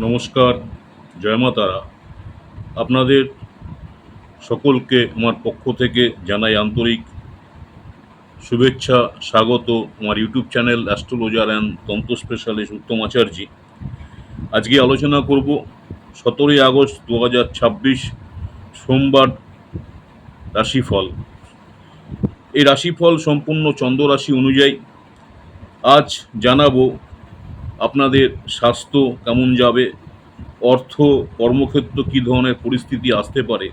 নমস্কার, জয় মা তারা। আপনাদের সকলকে আমার পক্ষ থেকে জানাই আন্তরিক শুভেচ্ছা, স্বাগত আমার ইউটিউব চ্যানেল অ্যাস্ট্রোলজার অ্যান্ড তন্ত্র স্পেশালিস্ট উত্তম আচার্যি। আজকে আলোচনা করব 17ই আগস্ট 2026 সোমবার রাশিফল। এই রাশিফল সম্পূর্ণ চন্দ্র রাশি অনুযায়ী। আজ জানাবো আপনাদের স্বাস্থ্য কেমন যাবে, অর্থ, কর্মক্ষেত্র কী ধরনের পরিস্থিতি আসতে পারে,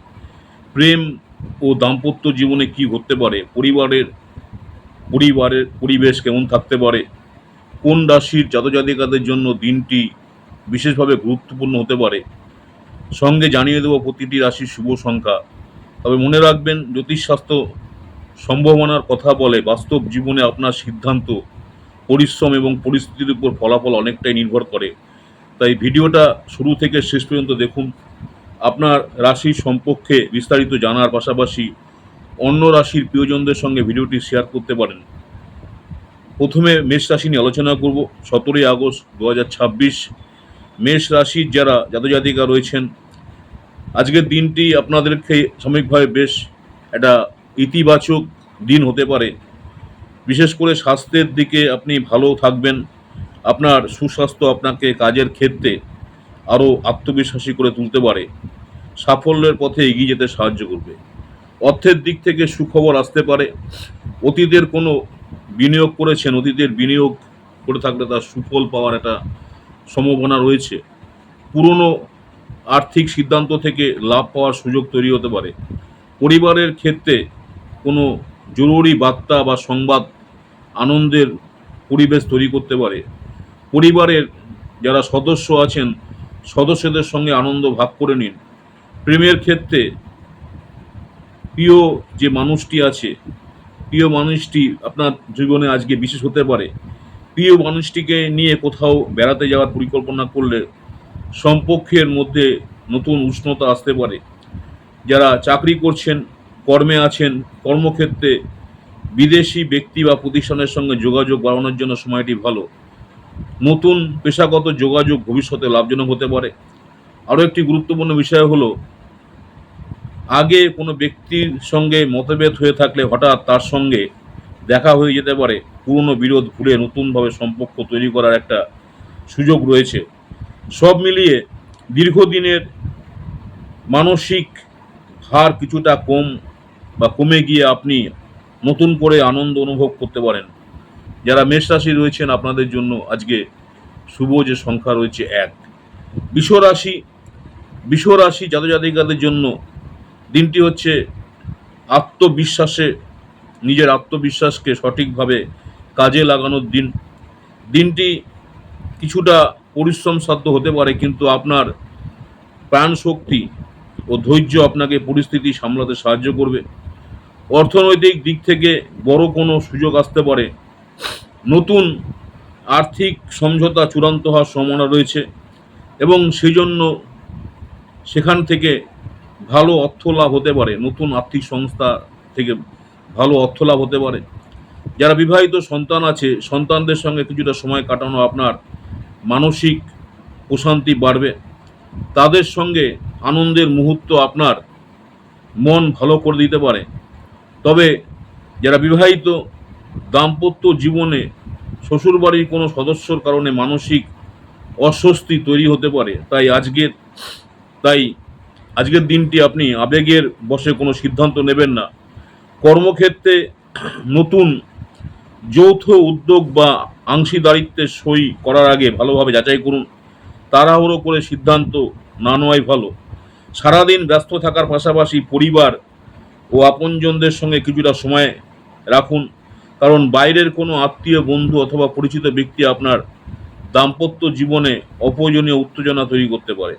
প্রেম ও দাম্পত্য জীবনে কি ঘটতে পারে, পরিবারের পরিবারের পরিবেশ কেমন থাকতে পারে, কোন রাশির জাতজাতিকাদের জন্য দিনটি বিশেষভাবে গুরুত্বপূর্ণ হতে পারে, সঙ্গে জানিয়ে দেব প্রতিটি রাশির শুভ সংখ্যা। তবে মনে রাখবেন, জ্যোতিষশাস্ত্র সম্ভাবনার কথা বলে, বাস্তব জীবনে আপনার সিদ্ধান্ত, পরিশ্রম এবং পরিস্থিতির উপর ফলাফল অনেকটাই নির্ভর করে। তাই ভিডিওটা শুরু থেকে শেষ পর্যন্ত দেখুন। আপনার রাশির সম্পর্কে বিস্তারিত জানার পাশাপাশি অন্য রাশির প্রিয়জনদের সঙ্গে ভিডিওটি শেয়ার করতে পারেন। প্রথমে মেষ রাশি নিয়ে আলোচনা করব। 17ই আগস্ট 2026 মেষ রাশির যারা জাতজাতিকা রয়েছেন, আজকের দিনটি আপনাদেরকে সাময়িকভাবে বেশ একটা ইতিবাচক দিন হতে পারে। বিশেষ করে স্বাস্থ্যের দিকে আপনি ভালো থাকবেন। আপনার সুস্বাস্থ্য আপনাকে কাজের ক্ষেত্রে আরও আত্মবিশ্বাসী করে তুলতে পারে, সাফল্যের পথে এগিয়ে যেতে সাহায্য করবে। অর্থের দিক থেকে সুখবর আসতে পারে। অতীতের কোনো বিনিয়োগ করেছেন, অতীতের বিনিয়োগ করে থাকলে তার সুফল পাওয়ার একটা সম্ভাবনা রয়েছে। পুরনো আর্থিক সিদ্ধান্ত থেকে লাভ পাওয়ার সুযোগ তৈরি হতে পারে। পরিবারের ক্ষেত্রে কোনো জরুরি বার্তা বা সংবাদ আনন্দের পরিবেশ তৈরি করতে পারে। পরিবারের যারা সদস্য আছেন, সদস্যদের সঙ্গে আনন্দ ভাগ করে নিন। প্রেমের ক্ষেত্রে প্রিয় যে মানুষটি আছে, প্রিয় মানুষটি আপনার জীবনে আজকে বিশেষ হতে পারে। প্রিয় মানুষটিকে নিয়ে কোথাও বেড়াতে যাওয়ার পরিকল্পনা করলে সম্পর্কের মধ্যে নতুন উষ্ণতা আসতে পারে। যারা চাকরি করছেন, কর্মে আছেন, কর্মক্ষেত্রে বিদেশি ব্যক্তি বা প্রতিষ্ঠানের সঙ্গে যোগাযোগ বাড়ানোর জন্য সময়টি ভালো। নতুন পেশাগত যোগাযোগ ভবিষ্যতে লাভজনক হতে পারে। আরও একটি গুরুত্বপূর্ণ বিষয় হলো, আগে কোনো ব্যক্তির সঙ্গে মতভেদ হয়ে থাকলে হঠাৎ তার সঙ্গে দেখা হয়ে যেতে পারে। পুরনো বিরোধ ভুলে নতুনভাবে সম্পর্ক তৈরি করার একটা সুযোগ রয়েছে। সব মিলিয়ে দীর্ঘদিনের মানসিক ভার কিছুটা কমে গিয়ে আপনি নতুন করে আনন্দ অনুভব করতে পারেন। যারা মেষ রাশি রয়েছেন, আপনাদের জন্য আজকে শুভ যে সংখ্যা রয়েছে 1। বিশ্বরাশি জাতজাতিকাদের জন্য দিনটি হচ্ছে আত্মবিশ্বাসে, নিজের আত্মবিশ্বাসকে সঠিকভাবে কাজে লাগানোর দিন। দিনটি কিছুটা পরিশ্রম সাধ্য হতে পারে, কিন্তু আপনার প্রাণ শক্তি ও ধৈর্য আপনাকে পরিস্থিতি সামলাতে সাহায্য করবে। অর্থনৈতিক দিক থেকে বড় কোনো সুযোগ আসতে পারে। নতুন আর্থিক সমঝোতা চূড়ান্ত হওয়ার সম্ভাবনা রয়েছে এবং সেই জন্য সেখান থেকে ভালো অর্থ লাভ হতে পারে। নতুন আর্থিক সংস্থা থেকে ভালো অর্থ লাভ হতে পারে। যারা বিবাহিত সন্তান আছে, সন্তানদের সঙ্গে কিছুটা সময় কাটানো আপনার মানসিক প্রশান্তি বাড়বে। তাদের সঙ্গে আনন্দের মুহূর্ত আপনার মন ভালো করে দিতে পারে। তবে যারা বিবাহিত, দাম্পত্য জীবনে শ্বশুরবাড়ির কোনো সদস্যর কারণে মানসিক অস্বস্তি তৈরি হতে পারে। আজকের দিনটি আপনি আবেগের বশে কোনো সিদ্ধান্ত নেবেন না। কর্মক্ষেত্রে নতুন যৌথ উদ্যোগ বা অংশীদারিত্বে সই করার আগে ভালোভাবে যাচাই করুন। তাড়াহুড়ো করে সিদ্ধান্ত না নেওয়াই ভালো। সারাদিন ব্যস্ত থাকার পাশাপাশি পরিবার ও আপনজনদের সঙ্গে কিছুটা সময় রাখুন, কারণ বাইরের কোনো আত্মীয়, বন্ধু অথবা পরিচিত ব্যক্তি আপনার দাম্পত্য জীবনে অপ্রয়োজনীয় উত্তেজনা তৈরি করতে পারে।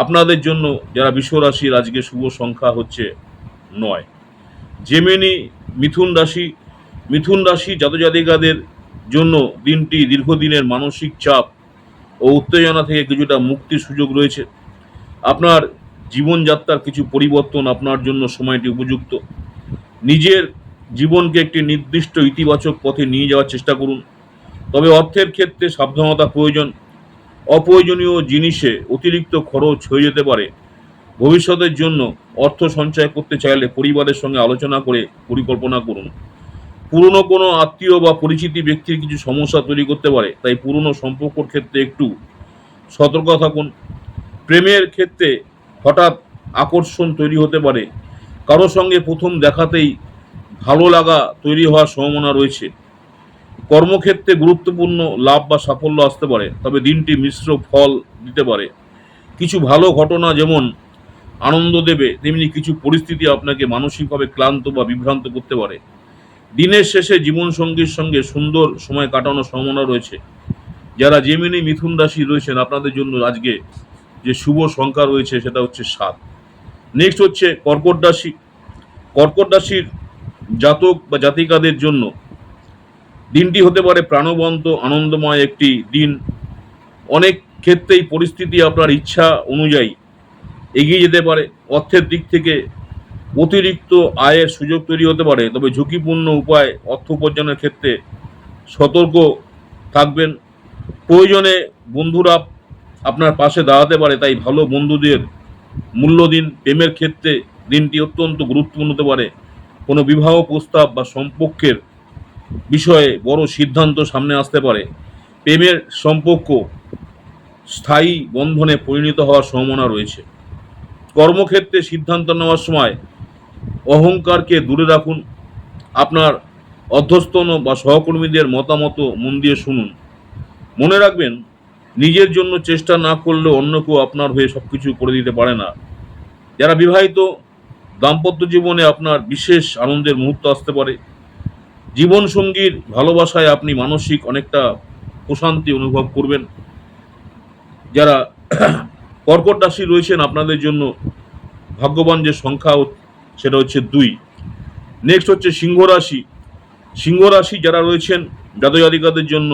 আপনাদের জন্য যারা বিশ্বরাশির আজকে শুভ সংখ্যা হচ্ছে 9। জেমিনি মিথুন রাশি জাতজাতিকাদের জন্য দিনটি দীর্ঘদিনের মানসিক চাপ ও উত্তেজনা থেকে কিছুটা মুক্তির সুযোগ রয়েছে। আপনার জীবনযাত্রার কিছু পরিবর্তন আপনার জন্য সময়টি উপযুক্ত। নিজের জীবনকে একটি নির্দিষ্ট ইতিবাচক পথে নিয়ে যাওয়ার চেষ্টা করুন। তবে অর্থের ক্ষেত্রে সাবধানতা প্রয়োজন। অপ্রয়োজনীয় জিনিসে অতিরিক্ত খরচ হয়ে যেতে পারে। ভবিষ্যতের জন্য অর্থ সঞ্চয় করতে চাইলে পরিবারের সঙ্গে আলোচনা করে পরিকল্পনা করুন। পুরনো কোনো আত্মীয় বা পরিচিতি ব্যক্তির কিছু সমস্যা তৈরি করতে পারে, তাই পুরনো সম্পর্কর ক্ষেত্রে একটু সতর্ক থাকুন। প্রেমের ক্ষেত্রে হঠাৎ আকর্ষণ তৈরি হতে পারে, কারো সঙ্গে প্রথম দেখাতেই ভালো লাগা তৈরি হওয়ার সম্ভাবনা রয়েছে। কর্মক্ষেত্রে গুরুত্বপূর্ণ লাভ বা সাফল্য আসতে পারে, তবে দিনটি মিশ্র ফল দিতে পারে। কিছু ভালো ঘটনা যেমন আনন্দ দেবে, তেমনি কিছু পরিস্থিতি আপনাকে মানসিকভাবে ক্লান্ত বা বিভ্রান্ত করতে পারে। দিনের শেষে জীবনসঙ্গীর সঙ্গে সুন্দর সময় কাটানোর সম্ভাবনা রয়েছে। যারা জেমিনি মিথুন রাশি রয়েছেন আপনাদের জন্য আজকে যে শুভ সংখ্যা রয়েছে সেটা হচ্ছে 7। নেক্সট হচ্ছে কর্কট রাশি। কর্কট রাশির জাতক বা জাতিকাদের জন্য দিনটি হতে পারে প্রাণবন্ত আনন্দময় একটি দিন। অনেক ক্ষেত্রেই পরিস্থিতি আপনার ইচ্ছা অনুযায়ী এগিয়ে যেতে পারে। অর্থের দিক থেকে অতিরিক্ত আয়ের সুযোগ তৈরি হতে পারে, তবে ঝুঁকিপূর্ণ উপায় অর্থ উপার্জনের ক্ষেত্রে সতর্ক থাকবেন। প্রয়োজনে বন্ধুরা আপনার পাশে দাঁড়াতে পারে, তাই ভালো বন্ধুদের মূল্য দিন। প্রেমের ক্ষেত্রে দিনটি অত্যন্ত গুরুত্বপূর্ণ হতে পারে। কোনো বিবাহ প্রস্তাব বা সম্পর্কের বিষয়ে বড় সিদ্ধান্ত সামনে আসতে পারে। প্রেমের সম্পর্ক স্থায়ী বন্ধনে পরিণত হওয়ার সম্ভাবনা রয়েছে। কর্মক্ষেত্রে সিদ্ধান্ত নেওয়ার সময় অহংকারকে দূরে রাখুন। আপনার অধ্যস্তন বা সহকর্মীদের মতামত মন দিয়ে শুনুন। মনে রাখবেন, নিজের জন্য চেষ্টা না করলেও অন্য কেউ আপনার হয়ে সবকিছু করে দিতে পারে না। যারা বিবাহিত, দাম্পত্য জীবনে আপনার বিশেষ আনন্দের মুহূর্ত আসতে পারে। জীবনসঙ্গীর ভালোবাসায় আপনি মানসিক অনেকটা প্রশান্তি অনুভব করবেন। যারা কর্কট রাশি রয়েছেন আপনাদের জন্য ভাগ্যবান যে সংখ্যা সেটা হচ্ছে 2। নেক্সট হচ্ছে সিংহ রাশি। সিংহ রাশি যারা রয়েছেন জাতক জাতিকাদের জন্য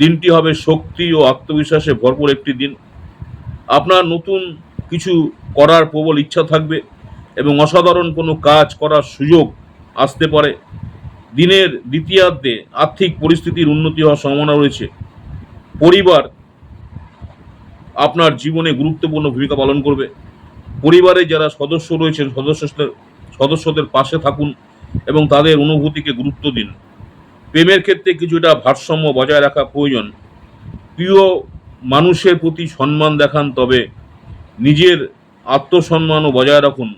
দিনটি হবে শক্তি ও আত্মবিশ্বাসে ভরপুর একটি দিন। আপনার নতুন কিছু করার প্রবল ইচ্ছা থাকবে এবং অসাধারণ কোনো কাজ করার সুযোগ আসতে পারে। দিনের দ্বিতীয়ার্ধে আর্থিক পরিস্থিতির উন্নতি হওয়ার সম্ভাবনা রয়েছে। পরিবার আপনার জীবনে গুরুত্বপূর্ণ ভূমিকা পালন করবে। পরিবারে যারা সদস্য রয়েছেন সদস্যদের পাশে থাকুন এবং তাদের অনুভূতিকে গুরুত্ব দিন। প্রেমের ক্ষেত্রে কিছুটা ভারসাম্য বজায় রাখা প্রয়োজন। প্রিয় মানুষের প্রতি সম্মান দেখান, তবে নিজের আত্মসম্মানও বজায় রাখুন।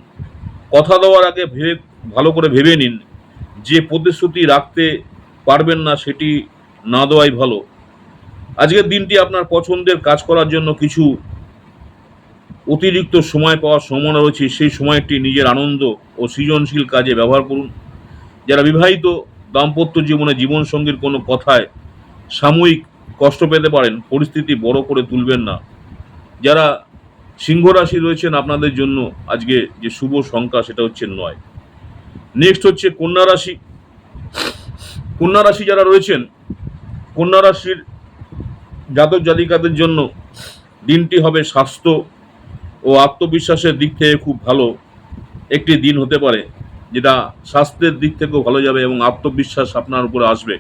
কথা দেওয়ার আগে ভালো করে ভেবে নিন। যে প্রতিশ্রুতি রাখতে পারবেন না সেটি না দেওয়াই ভালো। আজকের দিনটি আপনার পছন্দের কাজ করার জন্য কিছু অতিরিক্ত সময় পাওয়ার সম্ভাবনা রয়েছে। সেই সময়টি নিজের আনন্দ ও সৃজনশীল কাজে ব্যবহার করুন। যারা বিবাহিত, দাম্পত্য জীবনে জীবনসঙ্গীর কোনো কথায় সাময়িক কষ্ট পেতে পারেন, পরিস্থিতি বড় করে তুলবেন না। যারা সিংহ রাশি রয়েছেন আপনাদের জন্য আজকে যে শুভ সংখ্যা সেটা হচ্ছে 9। নেক্সট হচ্ছে কন্যা রাশি। কন্যা রাশি যারা রয়েছেন, কন্যা রাশির জাতক জাতিকাদের জন্য দিনটি হবে স্বাস্থ্য ও আত্মবিশ্বাসের দিক থেকে খুব ভালো একটি দিন হতে পারে, যেটা স্বাস্থ্যের দিক থেকেও ভালো যাবে এবং আত্মবিশ্বাস আপনার উপরে আসবে।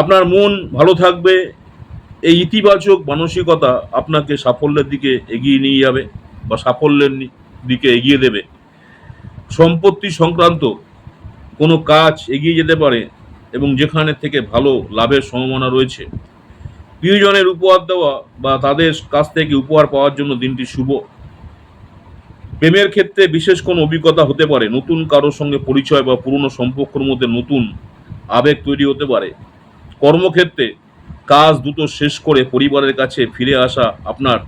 আপনার মন ভালো থাকবে। এই ইতিবাচক মানসিকতা আপনাকে সাফল্যের দিকে এগিয়ে নিয়ে যাবে বা সাফল্যের দিকে এগিয়ে দেবে। সম্পত্তি সংক্রান্ত কোনো কাজ এগিয়ে যেতে পারে এবং যেখানে থেকে ভালো লাভের সম্ভাবনা রয়েছে। প্রিয়জনের উপহার দেওয়া বা তাদের কাছ থেকে উপহার পাওয়ার জন্য দিনটি শুভ। প্রেমের ক্ষেত্রে বিশেষ কোনো অভিজ্ঞতা হতে পারে। নতুন কারোর সঙ্গে পরিচয় বা পুরনো সম্পর্কের মধ্যে নতুন আবেগ তৈরি হতে পারে। কর্মক্ষেত্রে কাজ দ্রুত শেষ করে পরিবারের কাছে ফিরে আসা আপনার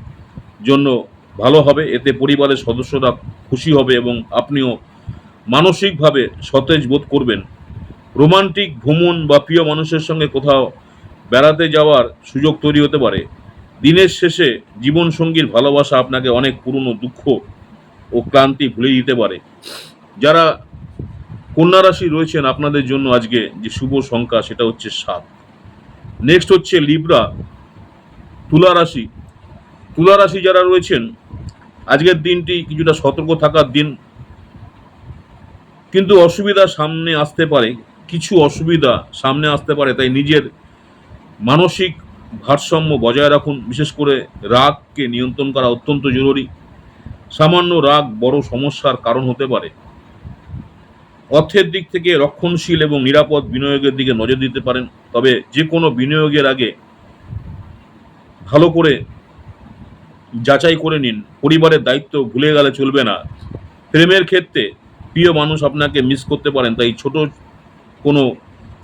জন্য ভালো হবে। এতে পরিবারের সদস্যরা খুশি হবে এবং আপনিও মানসিকভাবে সতেজ বোধ করবেন। রোমান্টিক ভ্রমণ বা প্রিয় মানুষের সঙ্গে কোথাও বেড়াতে যাওয়ার সুযোগ তৈরি হতে পারে। দিনের শেষে জীবনসঙ্গীর ভালোবাসা আপনাকে অনেক পুরনো দুঃখ ও ক্লান্তি ভুলে দিতে পারে। যারা কন্যা রাশি রয়েছেন আপনাদের জন্য আজকে যে শুভ সংখ্যা সেটা হচ্ছে 7। নেক্সট হচ্ছে লিব্রা, তুলা রাশি। তুলা রাশি যারা রয়েছেন আজকের দিনটি কিছুটা সতর্ক থাকার দিন, কিন্তু অসুবিধা সামনে আসতে পারে, কিছু অসুবিধা সামনে আসতে পারে। তাই নিজের মানসিক ভারসাম্য বজায় রাখুন। বিশেষ করে রাগকে নিয়ন্ত্রণ করা অত্যন্ত জরুরি। সামান্য রাগ বড় সমস্যার কারণ হতে পারে। অর্থের দিক থেকে রক্ষণশীল এবং নিরাপদ বিনিয়োগের দিকে নজর দিতে পারেন। তবে যে কোনো বিনিয়োগের আগে ভালো করে যাচাই করে নিন। পরিবারের দায়িত্ব ভুলে গেলে চলবে না। প্রেমের ক্ষেত্রে প্রিয় মানুষ আপনাকে মিস করতে পারেন, তাই ছোট কোনো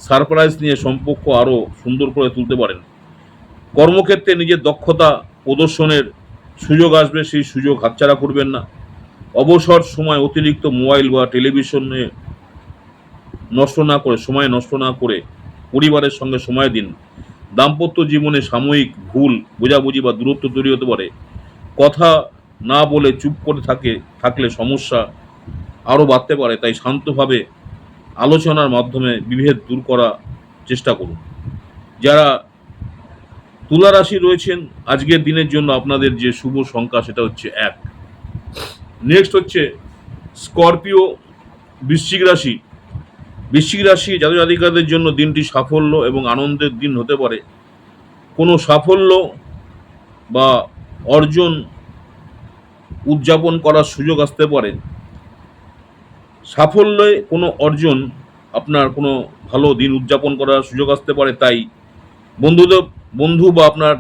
সারপ্রাইজ নিয়ে সম্পর্ক আরও সুন্দর করে তুলতে পারেন। কর্মক্ষেত্রে নিজের দক্ষতা প্রদর্শনের সুযোগ আসবে, সেই সুযোগ হাতছাড়া করবেন না। অবসর সময় অতিরিক্ত মোবাইল বা টেলিভিশনে সময় নষ্ট না করে পরিবারের সঙ্গে সময় দিন। দাম্পত্য জীবনে সাময়িক ভুল বোঝাবুঝি বা দূরত্ব তৈরি হতে পারে। কথা না বলে চুপ করে থাকলে সমস্যা আরও বাড়তে পারে, তাই শান্তভাবে আলোচনার মাধ্যমে বিভেদ দূর করার চেষ্টা করুন। যারা তুলা রাশি রয়েছেন, আজকের দিনের জন্য আপনাদের যে শুভ সংখ্যা সেটা হচ্ছে 1। নেক্সট হচ্ছে স্করপিও, বৃশ্চিক রাশি। বৃশ্চিক রাশি জাতক জাতিকাদের জন্য দিনটি সাফল্য এবং আনন্দের দিন হতে পারে। কোনো সাফল্য বা অর্জন উদযাপন করার সুযোগ আসতে পারে। সাফল্যে কোনো অর্জন, আপনার কোনো ভালো দিন উদযাপন করার সুযোগ আসতে পারে, তাই বন্ধু বা আপনার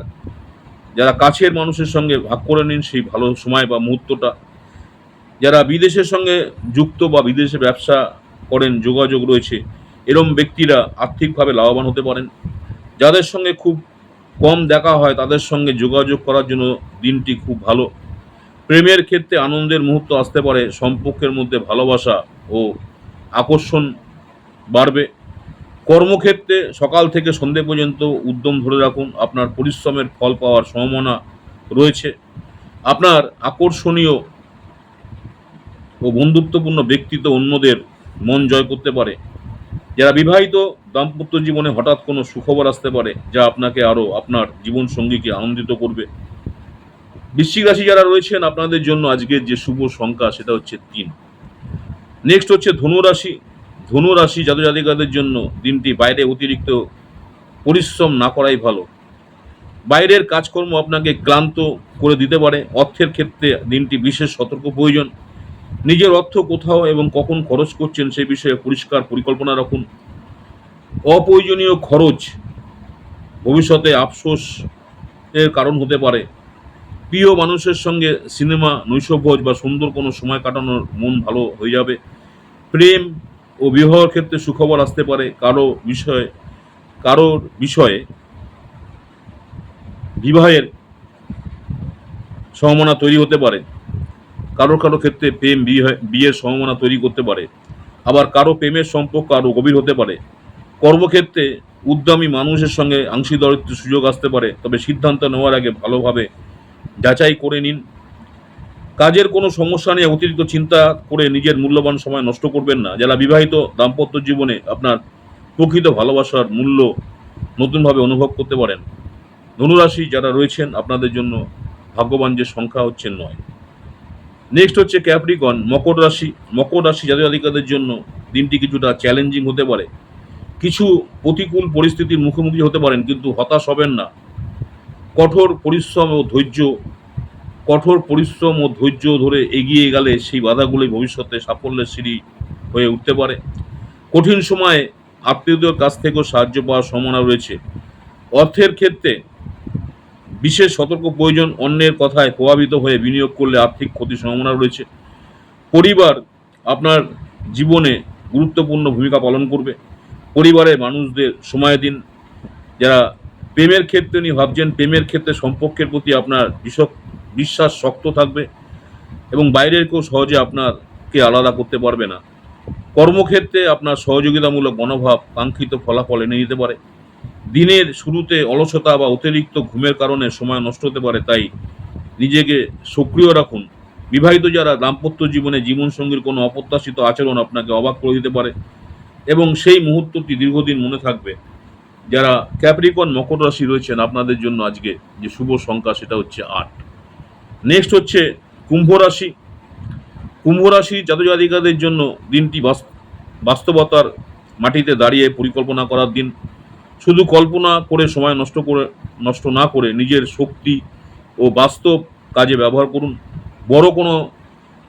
যারা কাছের মানুষের সঙ্গে ভাগ করে নিন সেই ভালো সময় বা মুহূর্তটা। যারা বিদেশের সঙ্গে যুক্ত বা বিদেশে ব্যবসা করেন, যোগাযোগ রয়েছে, এরম ব্যক্তিরা আর্থিকভাবে লাভবান হতে পারেন। যাদের সঙ্গে খুব কম দেখা হয় তাদের সঙ্গে যোগাযোগ করার জন্য দিনটি খুব ভালো। প্রেমের ক্ষেত্রে আনন্দের মুহূর্ত আসতে পারে। সম্পর্কের মধ্যে ভালোবাসা ও আকর্ষণ বাড়বে। কর্মক্ষেত্রে সকাল থেকে সন্ধে পর্যন্ত উদ্যম ধরে রাখুন। আপনার পরিশ্রমের ফল পাওয়ার সম্ভাবনা রয়েছে। আপনার আকর্ষণীয় ও বন্ধুত্বপূর্ণ ব্যক্তিত্ব অন্যদের মন জয় করতে পারে। যারা বিবাহিত, দাম্পত্য জীবনে হঠাৎ কোনো সুখবর আসতে পারে যা আপনাকে আরও আপনার জীবনসঙ্গীকে আনন্দিত করবে। বৃশ্চিক রাশি যারা রয়েছেন, আপনাদের জন্য আজকের যে শুভ সংখ্যা সেটা হচ্ছে 3। নেক্সট হচ্ছে ধনু রাশি। ধনু রাশি জাতক জাতিকাদের জন্য দিনটি বাইরে অতিরিক্ত পরিশ্রম না করাই ভালো। বাইরের কাজকর্ম আপনাকে ক্লান্ত করে দিতে পারে। অর্থের ক্ষেত্রে দিনটি বিশেষ সতর্ক প্রয়োজন। নিজের অর্থ কোথাও এবং কখন খরচ করছেন সেই বিষয়ে পরিষ্কার পরিকল্পনা রাখুন। অপ্রয়োজনীয় খরচ ভবিষ্যতে আফসোস এর কারণ হতে পারে। প্রিয় মানুষের সঙ্গে সিনেমা, নৈশভোজ বা সুন্দর কোনো সময় কাটানোর মন ভালো হয়ে যাবে। প্রেম ও বিবাহের ক্ষেত্রে সুখবর আসতে পারে। কারোর বিষয়ে বিবাহের সম্ভাবনা তৈরি হতে পারে। কারো ক্ষেত্রে প্রেম বিয়ের সম্ভাবনা তৈরি করতে পারে। আবার কারো প্রেমের সম্পর্ক আরও গভীর হতে পারে। কর্মক্ষেত্রে উদ্যমী মানুষের সঙ্গে অংশীদারিত্বের সুযোগ আসতে পারে, তবে সিদ্ধান্ত নেওয়ার আগে ভালোভাবে যাচাই করে নিন। কাজের কোনো সমস্যা নিয়ে অতিরিক্ত চিন্তা করে নিজের মূল্যবান সময় নষ্ট করবেন না। যারা বিবাহিত, দাম্পত্য জীবনে আপনার প্রকৃত ভালোবাসার মূল্য নতুনভাবে অনুভব করতে পারেন। ধনুরাশি যারা রয়েছেন, আপনাদের জন্য ভাগ্যবান যে সংখ্যা হচ্ছে 9। নেক্সট হচ্ছে ক্যাপ্রিকন, মকর রাশি। মকর রাশি জাতক জাতিকাদের জন্য দিনটি কিছুটা চ্যালেঞ্জিং হতে পারে। কিছু প্রতিকূল পরিস্থিতির মুখোমুখি হতে পারেন, কিন্তু হতাশ হবেন না। কঠোর পরিশ্রম ও ধৈর্য ধরে এগিয়ে গেলে সেই বাধাগুলি ভবিষ্যতে সাফল্যের সিঁড়ি হয়ে উঠতে পারে। কঠিন সময়ে আত্মীয়দের কাছ থেকেও সাহায্য পাওয়ার সম্ভাবনা রয়েছে। অর্থের ক্ষেত্রে বিশেষ সতর্ক প্রয়োজন। অন্যের কথায় প্রভাবিত হয়ে বিনিয়োগ করলে আর্থিক ক্ষতির সম্ভাবনা রয়েছে। পরিবার আপনার জীবনে গুরুত্বপূর্ণ ভূমিকা পালন করবে। পরিবারের মানুষদের সময় দিন। যারা প্রেমের ক্ষেত্রে নিয়ে ভাবছেন, প্রেমের ক্ষেত্রে সম্পর্কের প্রতি আপনার বিশ্বাস শক্ত থাকবে এবং বাইরের কেউ সহজে আপনাকে আলাদা করতে পারবে না। কর্মক্ষেত্রে আপনার সহযোগিতামূলক মনোভাব কাঙ্ক্ষিত ফলাফল এনে দিতে পারে। দিনের শুরুতে অলসতা বা অতিরিক্ত ঘুমের কারণে সময় নষ্ট হতে পারে, তাই নিজেকে সক্রিয় রাখুন। বিবাহিত যারা, দাম্পত্য জীবনে জীবনসঙ্গীর কোনো অপ্রত্যাশিত আচরণ আপনাকে অবাক করে দিতে পারে এবং সেই মুহূর্তটি দীর্ঘদিন মনে থাকবে। যারা ক্যাপ্রিকন মকর রাশি রয়েছেন, আপনাদের জন্য আজকে যে শুভ সংখ্যা সেটা হচ্ছে 8। নেক্সট হচ্ছে কুম্ভ রাশি। কুম্ভ রাশি জাতক জাতিকাদের জন্য দিনটি বাস্তবতার মাটিতে দাঁড়িয়ে পরিকল্পনা করার দিন। শুধু কল্পনা করে সময় নষ্ট না করে নিজের শক্তি ও বাস্তব কাজে ব্যবহার করুন। বড় কোনো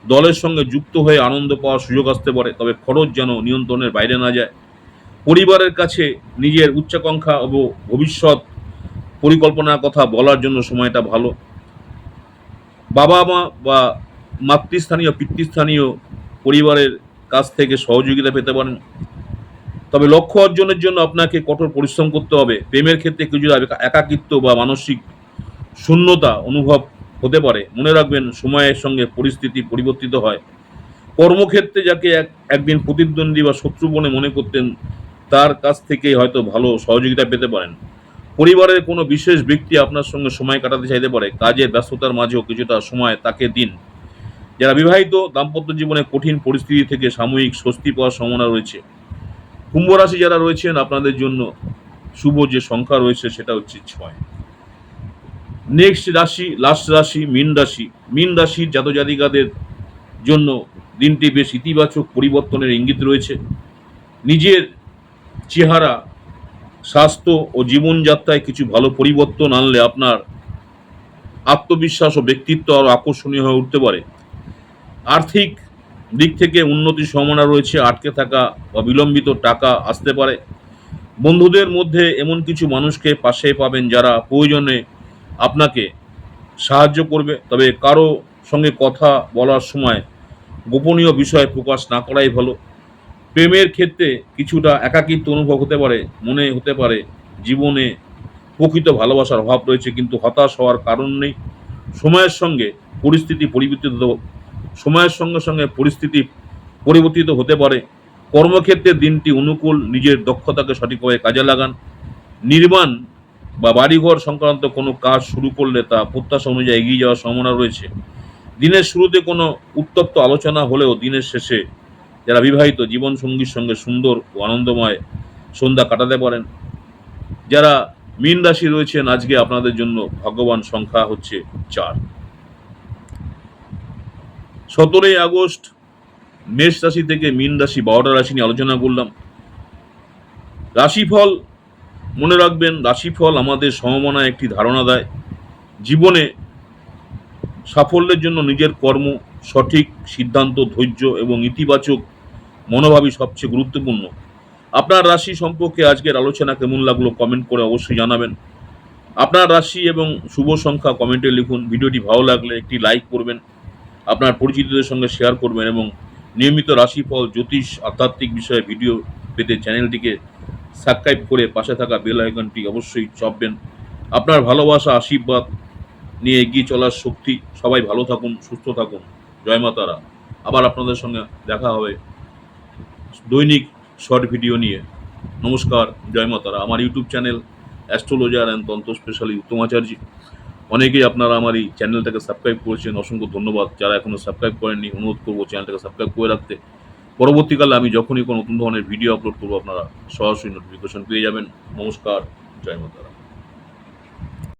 দলের সঙ্গে যুক্ত হয়ে আনন্দ পাওয়ার সুযোগ আসতে পারে, তবে খরচ যেন নিয়ন্ত্রণের বাইরে না যায়। পরিবারের কাছে নিজের উচ্চাকাঙ্ক্ষা ও ভবিষ্যৎ পরিকল্পনার কথা বলার জন্য সময়টা ভালো। বাবা মা বা মাতৃস্থানীয় পিতৃস্থানীয় পরিবারের কাছ থেকে সহযোগিতা পেতে পারেন। তবে লক্ষ্য অর্জনের জন্য আপনাকে কঠোর পরিশ্রম করতে হবে। প্রেমের ক্ষেত্রে কিছুটা একাকিত্ব বা মানসিক শূন্যতা অনুভব হতে পারে। মনে রাখবেন, সময়ের সঙ্গে পরিস্থিতি পরিবর্তিত হয়। কর্মক্ষেত্রে যাকে একদিন প্রতিদ্বন্দ্বী বা শত্রু বলে মনে করতেন, তার কাছ থেকেই হয়তো ভালো সহযোগিতা পেতে পারেন। পরিবারের কোনো বিশেষ ব্যক্তি আপনার সঙ্গে সময় কাটাতে চাইতে পারে। কাজের ব্যস্ততার মাঝেও কিছুটা সময় তাকে দিন। যারা বিবাহিত, দাম্পত্য জীবনে কঠিন পরিস্থিতি থেকে সাময়িক স্বস্তি পাওয়ার সম্ভাবনা রয়েছে। কুম্ভ রাশি যারা রয়েছেন, আপনাদের জন্য শুভ যে সংখ্যা রয়েছে সেটা হচ্ছে 6। নেক্সট রাশি, লাস্ট রাশি মীন রাশি। মীন রাশির জাতজাতিকাদের জন্য দিনটি বেশ ইতিবাচক পরিবর্তনের ইঙ্গিত রয়েছে। নিজের চেহারা, স্বাস্থ্য ও জীবনযাত্রায় কিছু ভালো পরিবর্তন আনলে আপনার আত্মবিশ্বাস ও ব্যক্তিত্ব আরও আকর্ষণীয় হয়ে উঠতে পারে। আর্থিক দিক থেকে উন্নতির সম্ভাবনা রয়েছে। আটকে থাকা বা বিলম্বিত টাকা আসতে পারে। বন্ধুদের মধ্যে এমন কিছু মানুষকে পাশে পাবেন যারা প্রয়োজনে আপনাকে সাহায্য করবে। তবে কারো সঙ্গে কথা বলার সময় গোপনীয় বিষয় প্রকাশ না করাই ভালো। প্রেমের ক্ষেত্রে কিছুটা একাকিত্ব অনুভব হতে পারে। মনে হতে পারে জীবনে প্রকৃত ভালোবাসার অভাব রয়েছে, কিন্তু হতাশ হওয়ার কারণ নেই। সময়ের সঙ্গে পরিস্থিতি পরিবর্তিত হতে পারে। কর্মক্ষেত্রে দিনটি অনুকূল। নিজের দক্ষতাকে সঠিকভাবে কাজে লাগান। নির্মাণ বা বাড়িঘর সংক্রান্ত কোনো কাজ শুরু করলে তা প্রত্যাশা অনুযায়ী এগিয়ে যাওয়ার সম্ভাবনা রয়েছে। দিনের শুরুতে কোনো উত্তপ্ত আলোচনা হলেও দিনের শেষে যারা বিবাহিত, জীবনসঙ্গীর সঙ্গে সুন্দর ও আনন্দময় সন্ধ্যা কাটাতে পারেন। যারা মীন রাশি রয়েছেন, আজকে আপনাদের জন্য ভাগ্যবান সংখ্যা হচ্ছে 4। 17 আগস্ট মেষ রাশি থেকে মীন রাশি 12টা রাশি নিয়ে আলোচনা করলাম। রাশিফল মনে রাখবেন, রাশিফল আমাদের সম্ভাবনায় একটি ধারণা দেয়। জীবনে সাফল্যের জন্য নিজের কর্ম, সঠিক সিদ্ধান্ত, ধৈর্য এবং ইতিবাচক মনোভাবই সবচেয়ে গুরুত্বপূর্ণ। আপনার রাশি সম্পর্কে আজকের আলোচনা কেমন লাগলো কমেন্ট করে অবশ্যই জানাবেন। আপনার রাশি এবং শুভ সংখ্যা কমেন্টে লিখুন। ভিডিওটি ভালো লাগলে একটি লাইক করবেন, আপনার পরিচিতদের সঙ্গে শেয়ার করবেন এবং নিয়মিত রাশিফল, জ্যোতিষ, আধ্যাত্মিক বিষয়ে ভিডিও পেতে চ্যানেলটিকে সাবস্ক্রাইব করে পাশে থাকা বেল আইকনটি অবশ্যই চাপবেন। আপনার ভালোবাসা, আশীর্বাদ নিয়ে এগিয়ে চলার শক্তি। সবাই ভালো থাকুন, সুস্থ থাকুন। জয় মা তারা। আবার আপনাদের সঙ্গে দেখা হবে দৈনিক শর্ট ভিডিও নিয়ে। নমস্কার, জয় মা তারা। আমার ইউটিউব চ্যানেল অ্যাস্ট্রোলজার অ্যান্ড তন্ত্র স্পেশালি উত্তম আচার্য। অনেকেই আপনারা আমার এই চ্যানেলটাকে সাবস্ক্রাইব করেছেন, অসংখ্য ধন্যবাদ। যারা এখনও সাবস্ক্রাইব করেননি, অনুরোধ করবো চ্যানেলটাকে সাবস্ক্রাইব করে রাখতে। পরবর্তীকালে আমি যখনই কোনো নতুন ধরনের ভিডিও আপলোড করবো, আপনারা সরাসরি নোটিফিকেশন পেয়ে যাবেন। নমস্কার, জয় মা তারা।